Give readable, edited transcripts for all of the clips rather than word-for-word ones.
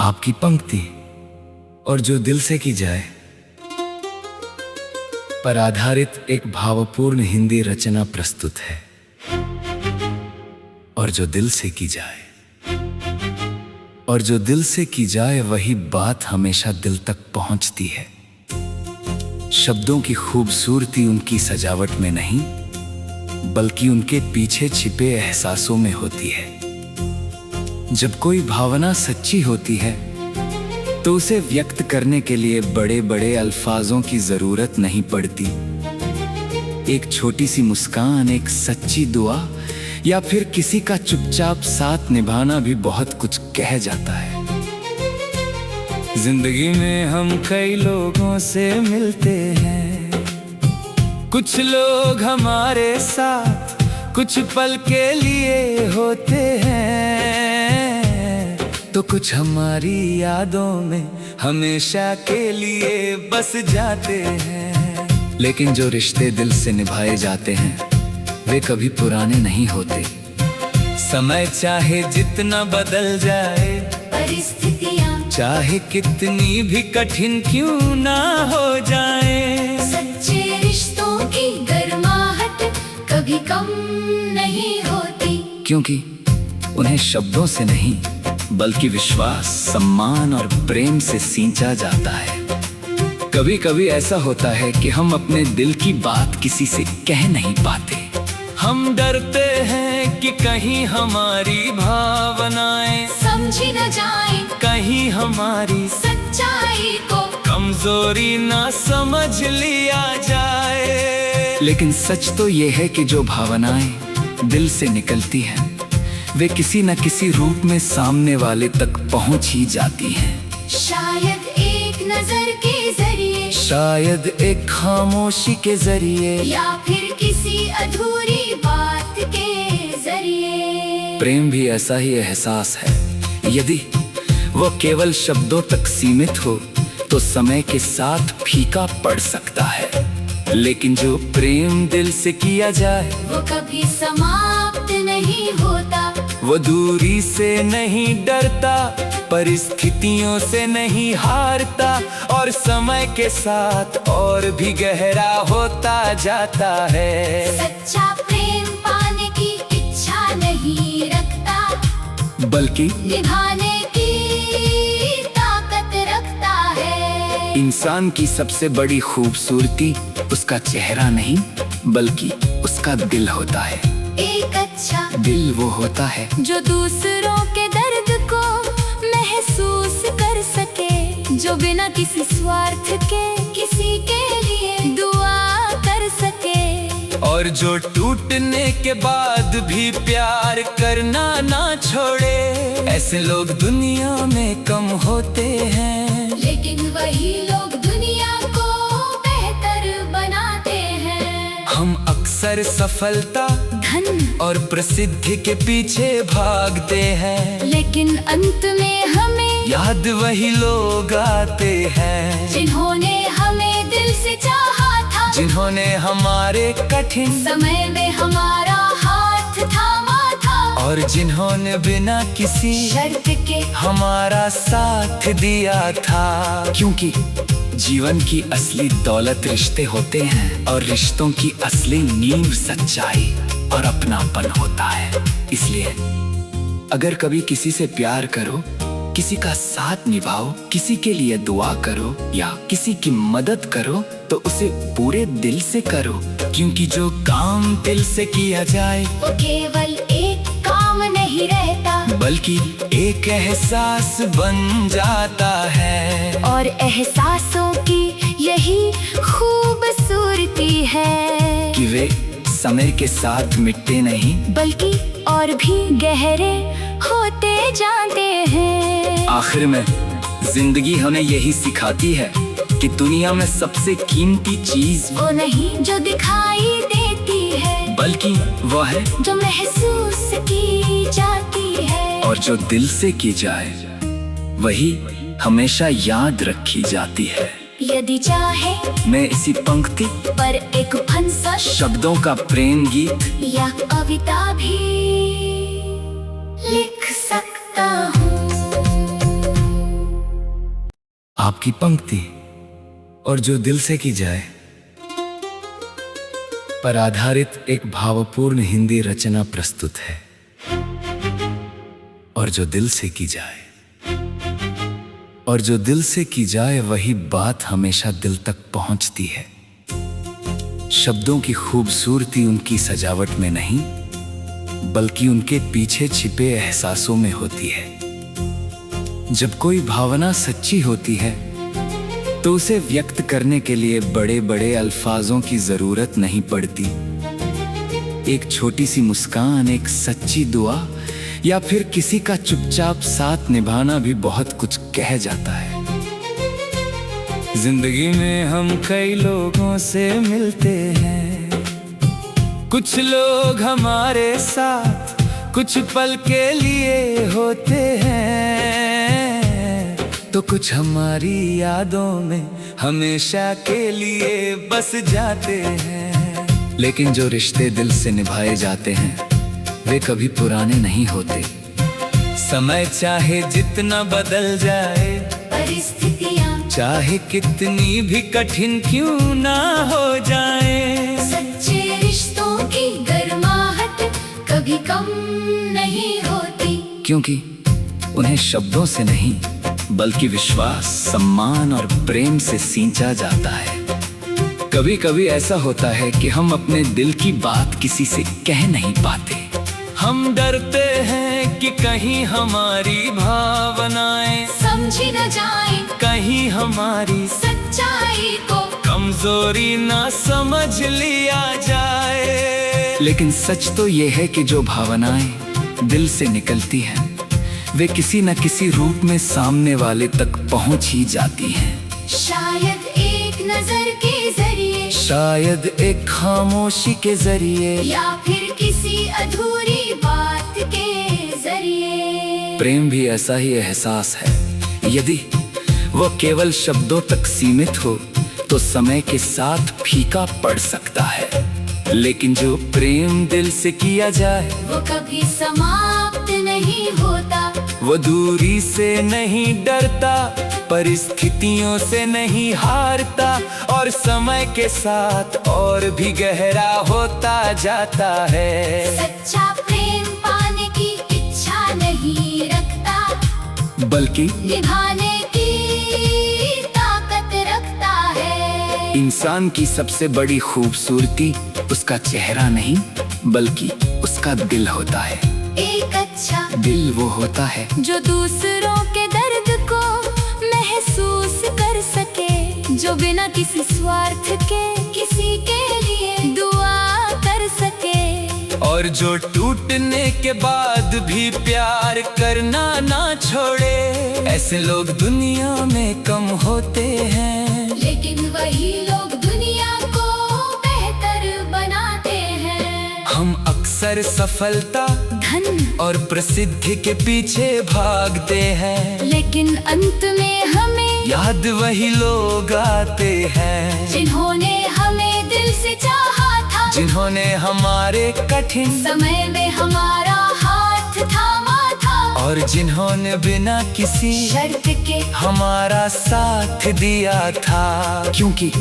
आपकी पंक्ति और जो दिल से की जाए पर आधारित एक भावपूर्ण हिंदी रचना प्रस्तुत है। और जो दिल से की जाए, और जो दिल से की जाए वही बात हमेशा दिल तक पहुंचती है। शब्दों की खूबसूरती उनकी सजावट में नहीं बल्कि उनके पीछे छिपे एहसासों में होती है। जब कोई भावना सच्ची होती है तो उसे व्यक्त करने के लिए बड़े बड़े अल्फाजों की जरूरत नहीं पड़ती। एक छोटी सी मुस्कान, एक सच्ची दुआ या फिर किसी का चुपचाप साथ निभाना भी बहुत कुछ कह जाता है। जिंदगी में हम कई लोगों से मिलते हैं, कुछ लोग हमारे साथ कुछ पल के लिए होते हैं, तो कुछ हमारी यादों में हमेशा के लिए बस जाते हैं। लेकिन जो रिश्ते दिल से निभाए जाते हैं वे कभी पुराने नहीं होते। समय चाहे जितना बदल जाए, परिस्थितियाँ चाहे कितनी भी कठिन क्यों ना हो जाए, सच्चे रिश्तों की गर्माहट कभी कम नहीं होती। क्योंकि उन्हें शब्दों से नहीं बल्कि विश्वास, सम्मान और प्रेम से सींचा जाता है। कभी कभी ऐसा होता है कि हम अपने दिल की बात किसी से कह नहीं पाते। हम डरते हैं कि कहीं हमारी भावनाएं समझी न जाए, कहीं हमारी सच्चाई को कमजोरी ना समझ लिया जाए। लेकिन सच तो ये है कि जो भावनाएं दिल से निकलती हैं वे किसी न किसी रूप में सामने वाले तक पहुंच ही जाती हैं। शायद एक नजर के जरिए, शायद एक खामोशी के जरिए, या फिर किसी अधूरी बात के जरिए। प्रेम भी ऐसा ही एहसास है। यदि वह केवल शब्दों तक सीमित हो तो समय के साथ फीका पड़ सकता है। लेकिन जो प्रेम दिल से किया जाए वो कभी समाप्त नहीं होता। वो दूरी से नहीं डरता, परिस्थितियों से नहीं हारता और समय के साथ और भी गहरा होता जाता है। सच्चा प्रेम पाने की इच्छा नहीं रखता बल्कि निभाने की ताकत रखता है। इंसान की सबसे बड़ी खूबसूरती उसका चेहरा नहीं बल्कि उसका दिल होता है। एक अच्छा दिल वो होता है जो दूसरों के दर्द को महसूस कर सके, जो बिना किसी स्वार्थ के किसी के लिए दुआ कर सके, और जो टूटने के बाद भी प्यार करना ना छोड़े। ऐसे लोग दुनिया में कम होते हैं, लेकिन वही लोग दुनिया को बेहतर बनाते हैं। हम अक्सर सफलता, धन और प्रसिद्धि के पीछे भागते हैं, लेकिन अंत में हमें याद वही लोग आते हैं जिन्होंने हमें दिल से चाहा था, जिन्होंने हमारे कठिन समय में हमारा हाथ थामा था, और जिन्होंने बिना किसी शर्त के हमारा साथ दिया था। क्योंकि जीवन की असली दौलत रिश्ते होते हैं और रिश्तों की असली नींव सच्चाई और अपनापन होता है। इसलिए अगर कभी किसी से प्यार करो, किसी का साथ निभाओ, किसी के लिए दुआ करो या किसी की मदद करो तो उसे पूरे दिल से करो। क्योंकि जो काम दिल से किया जाए वो केवल एक काम नहीं रहता बल्कि एक एहसास बन जाता है। और एहसासों की यही खूबसूरती है कि वे समय के साथ मिटते नहीं बल्कि और भी गहरे होते जाते हैं। आखिर में जिंदगी हमें यही सिखाती है कि दुनिया में सबसे कीमती चीज वो नहीं जो दिखाई देती है बल्कि वो है जो महसूस की जाती है। और जो दिल से की जाए वही हमेशा याद रखी जाती है। यदि चाहे मैं इसी पंक्ति पर एक फंसा शब्दों का प्रेम गीत या कविता भी लिख सकता हूँ। आपकी पंक्ति और जो दिल से की जाए पर आधारित एक भावपूर्ण हिंदी रचना प्रस्तुत है। और जो दिल से की जाए, और जो दिल से की जाए वही बात हमेशा दिल तक पहुंचती है। शब्दों की खूबसूरती उनकी सजावट में नहीं बल्कि उनके पीछे छिपे एहसासों में होती है। जब कोई भावना सच्ची होती है तो उसे व्यक्त करने के लिए बड़े बड़े अल्फाजों की जरूरत नहीं पड़ती। एक छोटी सी मुस्कान, एक सच्ची दुआ या फिर किसी का चुपचाप साथ निभाना भी बहुत कुछ कह जाता है। जिंदगी में हम कई लोगों से मिलते हैं, कुछ लोग हमारे साथ कुछ पल के लिए होते हैं, तो कुछ हमारी यादों में हमेशा के लिए बस जाते हैं। लेकिन जो रिश्ते दिल से निभाए जाते हैं वे कभी पुराने नहीं होते। समय चाहे जितना बदल जाए, परिस्थितियाँ चाहे कितनी भी कठिन क्यों ना हो जाए, सच्चे रिश्तों की गर्माहट कभी कम नहीं होती। क्योंकि उन्हें शब्दों से नहीं बल्कि विश्वास, सम्मान और प्रेम से सींचा जाता है। कभी कभी ऐसा होता है कि हम अपने दिल की बात किसी से कह नहीं पाते। हम डरते हैं कि कहीं हमारी भावनाएं समझी न जाए, कहीं हमारी सच्चाई को कमजोरी ना समझ लिया जाए। लेकिन सच तो ये है कि जो भावनाएं दिल से निकलती हैं वे किसी न किसी रूप में सामने वाले तक पहुंच ही जाती हैं। शायद एक नजर के जरिए, शायद एक खामोशी के जरिए, या फिर किसी अधूरी बात के जरिए। प्रेम भी ऐसा ही एहसास है। यदि वह केवल शब्दों तक सीमित हो तो समय के साथ फीका पड़ सकता है। लेकिन जो प्रेम दिल से किया जाए वो कभी समाप्त नहीं होता। वो दूरी से नहीं डरता, परिस्थितियों से नहीं हारता और समय के साथ और भी गहरा होता जाता है। सच्चा प्रेम पाने की इच्छा नहीं रखता बल्कि निभाने की ताकत रखता है। इंसान की सबसे बड़ी खूबसूरती उसका चेहरा नहीं बल्कि उसका दिल होता है। एक अच्छा दिल वो होता है जो दूसरों के दर्द को महसूस कर सके, जो बिना किसी स्वार्थ के किसी के लिए दुआ कर सके, और जो टूटने के बाद भी प्यार करना ना छोड़े। ऐसे लोग दुनिया में कम होते हैं, लेकिन वही लोग दुनिया को बेहतर बनाते हैं। हम अक्सर सफलता, धन और प्रसिद्धि के पीछे भागते हैं, लेकिन अंत में हमें याद वही लोग आते हैं जिन्होंने हमें दिल से चाहा था, जिन्होंने हमारे कठिन समय में हमारा हाथ थामा था, और जिन्होंने बिना किसी शर्त के हमारा साथ दिया था। क्योंकि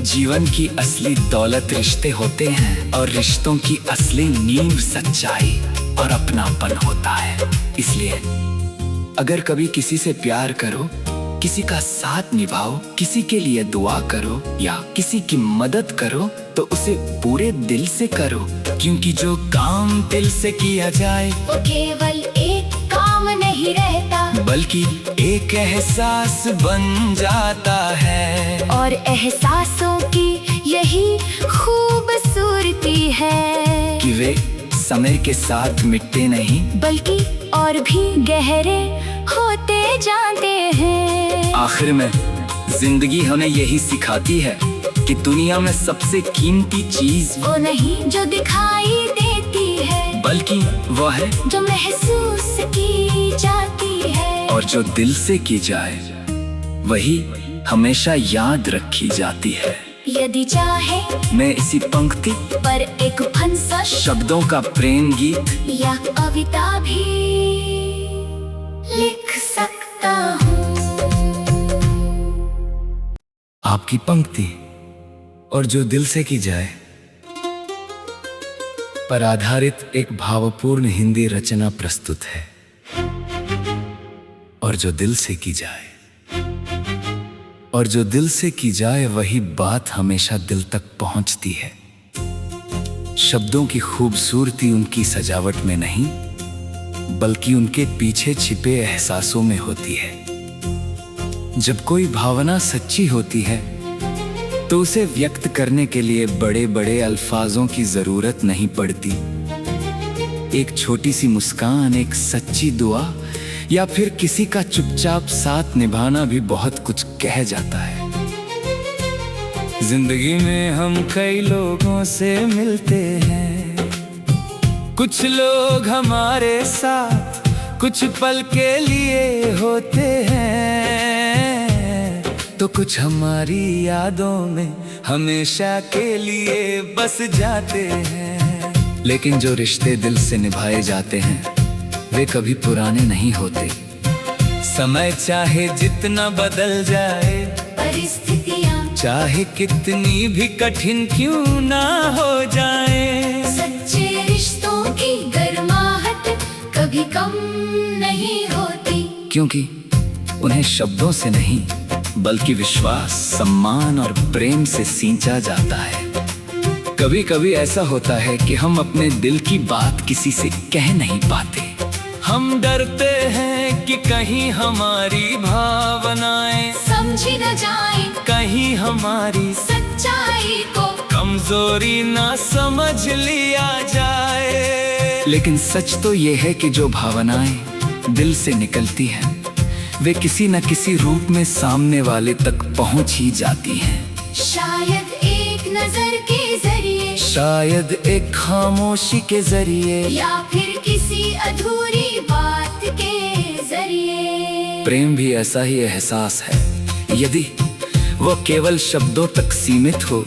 जीवन की असली दौलत रिश्ते होते हैं और रिश्तों की असली नींव सच्चाई और अपनापन होता है। इसलिए अगर कभी किसी से प्यार करो, किसी का साथ निभाओ, किसी के लिए दुआ करो या किसी की मदद करो तो उसे पूरे दिल से करो। क्योंकि जो काम दिल से किया जाए वो केवल एक काम नहीं रहता बल्कि एक एहसास बन जाता है। और एहसासों की यही खूबसूरती है कि वे समय के साथ मिटते नहीं बल्कि और भी गहरे होते जाते हैं। आखिर में जिंदगी हमें यही सिखाती है कि दुनिया में सबसे कीमती चीज वो नहीं जो दिखाई देती है बल्कि वो है जो महसूस की जाती है। और जो दिल से की जाए वही हमेशा याद रखी जाती है। यदि चाहे मैं इसी पंक्ति पर एक फंसा शब्दों का प्रेम गीत या कविता भी लिख सकता हूँ। की पंक्ति और जो दिल से की जाए पर आधारित एक भावपूर्ण हिंदी रचना प्रस्तुत है। और जो दिल से की जाए, और जो दिल से की जाए वही बात हमेशा दिल तक पहुंचती है। शब्दों की खूबसूरती उनकी सजावट में नहीं बल्कि उनके पीछे छिपे एहसासों में होती है। जब कोई भावना सच्ची होती है तो उसे व्यक्त करने के लिए बड़े बड़े अल्फाजों की जरूरत नहीं पड़ती। एक छोटी सी मुस्कान, एक सच्ची दुआ या फिर किसी का चुपचाप साथ निभाना भी बहुत कुछ कह जाता है। जिंदगी में हम कई लोगों से मिलते हैं, कुछ लोग हमारे साथ कुछ पल के लिए होते हैं, तो कुछ हमारी यादों में हमेशा के लिए बस जाते हैं। लेकिन जो रिश्ते दिल से निभाए जाते हैं वे कभी पुराने नहीं होते। समय चाहे जितना बदल जाए, परिस्थितियाँ चाहे कितनी भी कठिन क्यों ना हो जाए, सच्चे रिश्तों की गर्माहट कभी कम नहीं होती। क्योंकि उन्हें शब्दों से नहीं बल्कि विश्वास, सम्मान और प्रेम से सींचा जाता है। कभी कभी ऐसा होता है कि हम अपने दिल की बात किसी से कह नहीं पाते। हम डरते हैं कि कहीं हमारी भावनाएं समझी न जाए, कहीं हमारी सच्चाई को कमजोरी ना समझ लिया जाए। लेकिन सच तो ये है कि जो भावनाएं दिल से निकलती हैं वे किसी न किसी रूप में सामने वाले तक पहुंच ही जाती हैं। शायद एक नजर के जरिए, शायद एक खामोशी के जरिए, या फिर किसी अधूरी बात के जरिए। प्रेम भी ऐसा ही एहसास है। यदि वह केवल शब्दों तक सीमित हो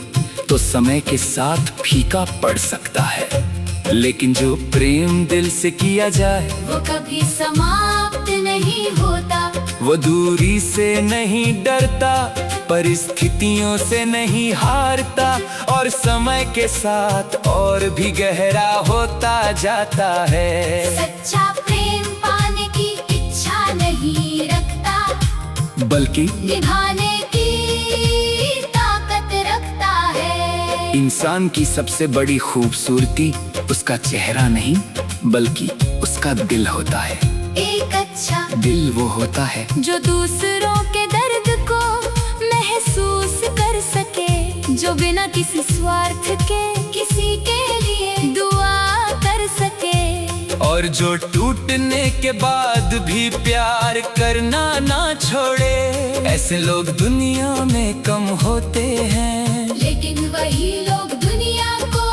तो समय के साथ फीका पड़ सकता है। लेकिन जो प्रेम दिल से किया जाए वो कभी समाप्त नहीं होता। वो दूरी से नहीं डरता, परिस्थितियों से नहीं हारता और समय के साथ और भी गहरा होता जाता है। सच्चा प्रेम पाने की इच्छा नहीं रखता बल्कि निभाने की ताकत रखता है। इंसान की सबसे बड़ी खूबसूरती उसका चेहरा नहीं बल्कि उसका दिल होता है। एक अच्छा दिल वो होता है जो दूसरों के दर्द को महसूस कर सके, जो बिना किसी स्वार्थ के किसी के लिए दुआ कर सके, और जो टूटने के बाद भी प्यार करना ना छोड़े। ऐसे लोग दुनिया में कम होते हैं, लेकिन वही लोग दुनिया को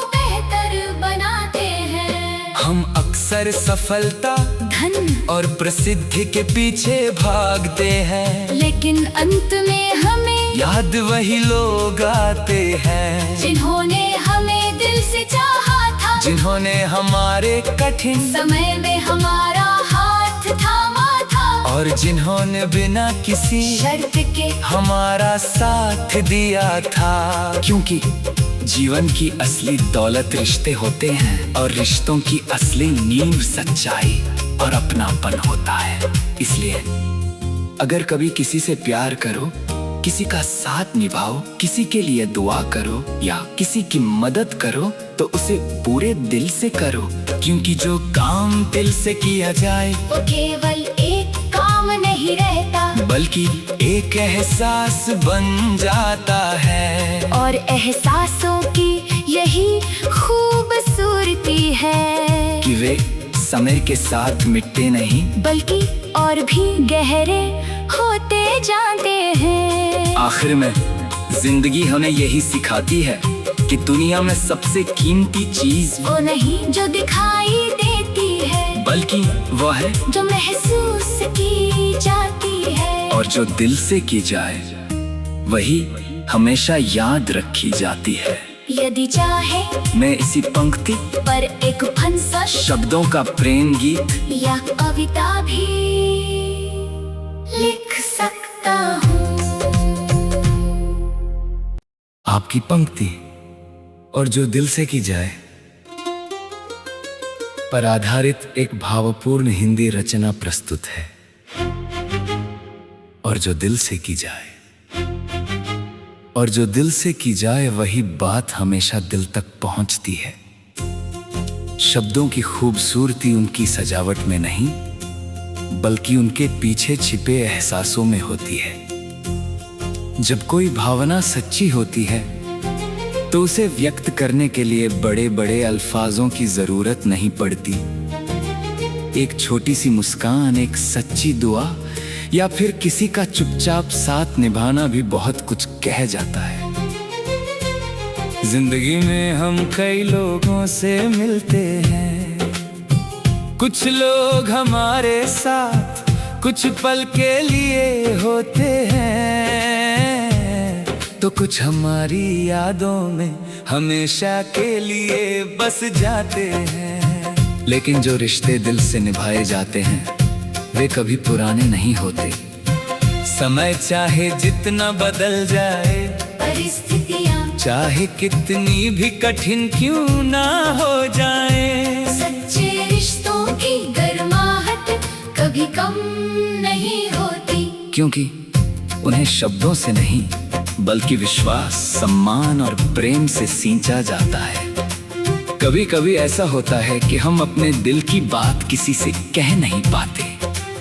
बेहतर बनाते हैं। हम अक्सर सफलता, धन और प्रसिद्धि के पीछे भागते हैं, लेकिन अंत में हमें याद वही लोग आते हैं जिन्होंने हमें दिल से चाहा था, जिन्होंने हमारे कठिन समय में हमारा हाथ थामा था, और जिन्होंने बिना किसी शर्त के हमारा साथ दिया था। क्योंकि जीवन की असली दौलत रिश्ते होते हैं और रिश्तों की असली नींव सच्चाई और अपनापन होता है। इसलिए अगर कभी किसी से प्यार करो, किसी का साथ निभाओ, किसी के लिए दुआ करो या किसी की मदद करो तो उसे पूरे दिल से करो। क्योंकि जो काम दिल से किया जाए वो केवल एक काम नहीं रहता बल्कि एक एहसास बन जाता है। और एहसासों की यही खूबसूरती है कि वे समय के साथ मिटते नहीं बल्कि और भी गहरे होते जाते हैं। आखिर में जिंदगी हमें यही सिखाती है कि दुनिया में सबसे कीमती चीज वो नहीं जो दिखाई देती है बल्कि वो है जो महसूस की जाती है। और जो दिल से की जाए वही हमेशा याद रखी जाती है। यदि चाहे मैं इसी पंक्ति पर एक फंसा शब्दों का प्रेम गीत या कविता भी लिख सकता हूँ। की पंक्ति और जो दिल से की जाए पर आधारित एक भावपूर्ण हिंदी रचना प्रस्तुत है। और जो दिल से की जाए, और जो दिल से की जाए वही बात हमेशा दिल तक पहुंचती है। शब्दों की खूबसूरती उनकी सजावट में नहीं बल्कि उनके पीछे छिपे एहसासों में होती है। जब कोई भावना सच्ची होती है तो उसे व्यक्त करने के लिए बड़े बड़े अल्फाजों की जरूरत नहीं पड़ती। एक छोटी सी मुस्कान, एक सच्ची दुआ या फिर किसी का चुपचाप साथ निभाना भी बहुत कुछ कह जाता है। जिंदगी में हम कई लोगों से मिलते हैं, कुछ लोग हमारे साथ कुछ पल के लिए होते हैं, तो कुछ हमारी यादों में हमेशा के लिए बस जाते हैं। लेकिन जो रिश्ते दिल से निभाए जाते हैं वे कभी पुराने नहीं होते। समय चाहे जितना बदल जाए, परिस्थितियाँ चाहे कितनी भी कठिन क्यों ना हो जाए, सच्चे रिश्तों की गर्माहट कभी कम नहीं होती। क्योंकि उन्हें शब्दों से नहीं बल्कि विश्वास, सम्मान और प्रेम से सींचा जाता है। कभी कभी ऐसा होता है कि हम अपने दिल की बात किसी से कह नहीं पाते।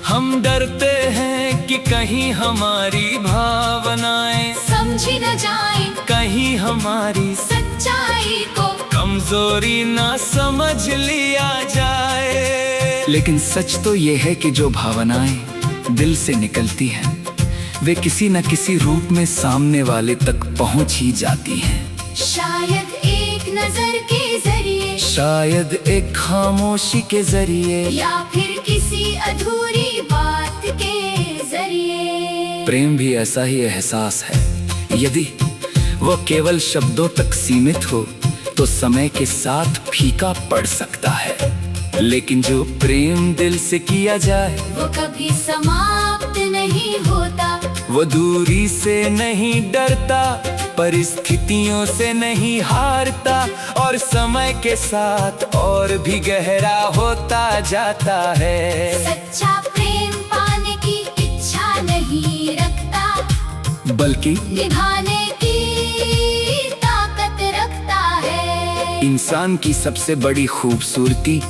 हम डरते हैं कि कहीं हमारी भावनाएं समझी न जाए, कहीं हमारी सच्चाई को कमजोरी ना समझ लिया जाए। लेकिन सच तो ये है कि जो भावनाएं दिल से निकलती हैं वे किसी न किसी रूप में सामने वाले तक पहुंच ही जाती हैं। शायद एक नजर के जरिए, शायद एक खामोशी के जरिए, या फिर किसी अधूरी बात के जरिए। प्रेम भी ऐसा ही एहसास है। यदि वह केवल शब्दों तक सीमित हो तो समय के साथ फीका पड़ सकता है, लेकिन जो प्रेम दिल से किया जाए वो कभी समाप्त नहीं होता। वो दूरी से नहीं डरता, परिस्थितियों से नहीं हारता और समय के साथ और भी गहरा होता जाता है। सच्चा प्रेम पाने की इच्छा नहीं रखता बल्कि निभाने की ताकत रखता है। इंसान की सबसे बड़ी खूबसूरती